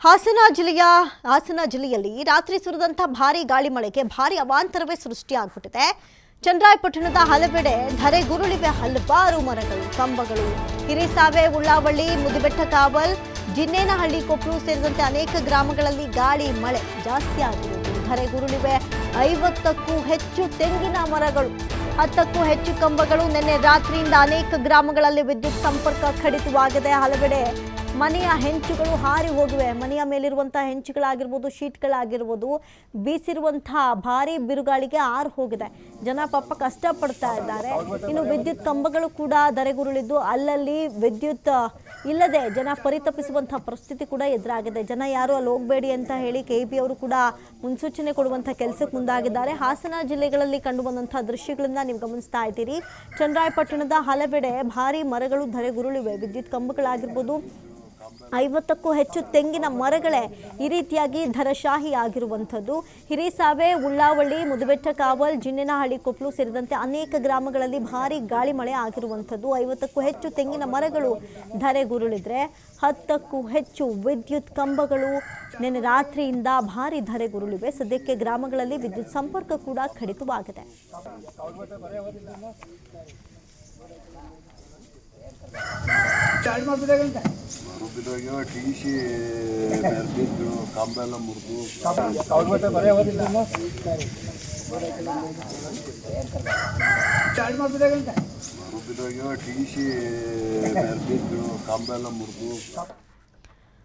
ಹಾಸನ ಜಿಲ್ಲೆಯಲ್ಲಿ ರಾತ್ರಿ ಸುರಿದಂತ ಭಾರಿ ಗಾಳಿ ಮಳೆಗೆ ಭಾರಿ ಅವಾಂತರವೇ ಸೃಷ್ಟಿಯಾಗ್ಬಿಟ್ಟಿದೆ. ಚನ್ನರಾಯಪಟ್ಟಣದ ಹಲವೆಡೆ ಧರೆಗುರುಳಿವೆ ಹಲವಾರು ಮರಗಳು, ಕಂಬಗಳು. ಹಿರಿಸಾವೆ, ಉಳ್ಳಾವಳ್ಳಿ, ಮುದಿಬೆಟ್ಟಕಾವಲ್, ಜಿನ್ನೇನಹಳ್ಳಿ, ಕೊಪ್ರು ಸೇರಿದಂತೆ ಅನೇಕ ಗ್ರಾಮಗಳಲ್ಲಿ ಗಾಳಿ ಮಳೆ ಜಾಸ್ತಿ ಆಗಿರುವುದು. ಧರೆಗುರುಳಿವೆ 50ಕ್ಕೂ ಹೆಚ್ಚು ತೆಂಗಿನ ಮರಗಳು, 10ಕ್ಕೂ ಹೆಚ್ಚು ಕಂಬಗಳು. ನಿನ್ನೆ ರಾತ್ರಿಯಿಂದ ಅನೇಕ ಗ್ರಾಮಗಳಲ್ಲಿ ವಿದ್ಯುತ್ ಸಂಪರ್ಕ ಕಡಿತವಾಗಿದೆ. ಹಲವೆಡೆ ಮನೆಯ ಹೆಂಚುಗಳು ಹಾರಿ ಹೋಗಿವೆ. ಮನೆಯ ಮೇಲಿರುವಂತಹ ಹೆಂಚುಗಳಾಗಿರ್ಬೋದು, ಶೀಟ್ಗಳಾಗಿರ್ಬೋದು, ಬೀಸಿರುವಂತಹ ಭಾರಿ ಬಿರುಗಾಳಿಗೆ ಆರು ಹೋಗಿದೆ. ಜನ ಪಾಪ ಕಷ್ಟಪಡ್ತಾ ಇದ್ದಾರೆ. ಇನ್ನು ವಿದ್ಯುತ್ ಕಂಬಗಳು ಕೂಡ ಧರೆಗುರುಳಿದ್ದು ಅಲ್ಲಲ್ಲಿ ವಿದ್ಯುತ್ ಇಲ್ಲದೆ ಜನ ಪರಿತಪಿಸುವಂತಹ ಪರಿಸ್ಥಿತಿ ಕೂಡ ಎದುರಾಗಿದೆ. ಜನ ಯಾರು ಅಲ್ಲಿ ಹೋಗಬೇಡಿ ಅಂತ ಹೇಳಿ KEB ಅವರು ಕೂಡ ಮುನ್ಸೂಚನೆ ಕೊಡುವಂತಹ ಕೆಲಸಕ್ಕೆ ಮುಂದಾಗಿದ್ದಾರೆ. ಹಾಸನ ಜಿಲ್ಲೆಗಳಲ್ಲಿ ಕಂಡು ಬಂದಂತಹ ದೃಶ್ಯಗಳನ್ನ ನೀವು ಗಮನಿಸ್ತಾ ಇದ್ದೀರಿ. ಚನ್ನರಾಯಪಟ್ಟಣದ ಹಲವೆಡೆ ಭಾರಿ ಮರಗಳು ಧರೆಗುರುಳಿವೆ. ವಿದ್ಯುತ್ ಕಂಬಗಳಾಗಿರ್ಬೋದು, 50ಕ್ಕೂ ಹೆಚ್ಚು ತೆಂಗಿನ ಮರಗಳೇ ಈ ರೀತಿಯಾಗಿ ಧರಶಾಹಿ ಆಗಿರುವಂಥದ್ದು. ಹಿರಿಸಾವೆ, ಉಳ್ಳಾವಳ್ಳಿ, ಮುದಿಬೆಟ್ಟಕಾವಲ್, ಜಿನ್ನೇನಹಳ್ಳಿ, ಕೊಪ್ಲು ಸೇರಿದಂತೆ ಅನೇಕ ಗ್ರಾಮಗಳಲ್ಲಿ ಭಾರಿ ಗಾಳಿ ಮಳೆ ಆಗಿರುವಂಥದ್ದು. 50ಕ್ಕೂ ಹೆಚ್ಚು ತೆಂಗಿನ ಮರಗಳು ಧರೆಗುರುಳಿದ್ರೆ 10ಕ್ಕೂ ಹೆಚ್ಚು ವಿದ್ಯುತ್ ಕಂಬಗಳು ನಿನ್ನೆ ರಾತ್ರಿಯಿಂದ ಭಾರಿ ಧರೆಗುರುಳಿವೆ. ಸದ್ಯಕ್ಕೆ ಗ್ರಾಮಗಳಲ್ಲಿ ವಿದ್ಯುತ್ ಸಂಪರ್ಕ ಕೂಡ ಕಡಿತವಾಗಿದೆ. ಟಿಸಿ ಬೆರೆದಿದ್ದು ಕಂಬ ಎಲ್ಲ ಮುರಿದು ಟಿಸಿ ಬೆರೆದಿದ್ದು ಕಂಬ ಎಲ್ಲ ಮುರಿದು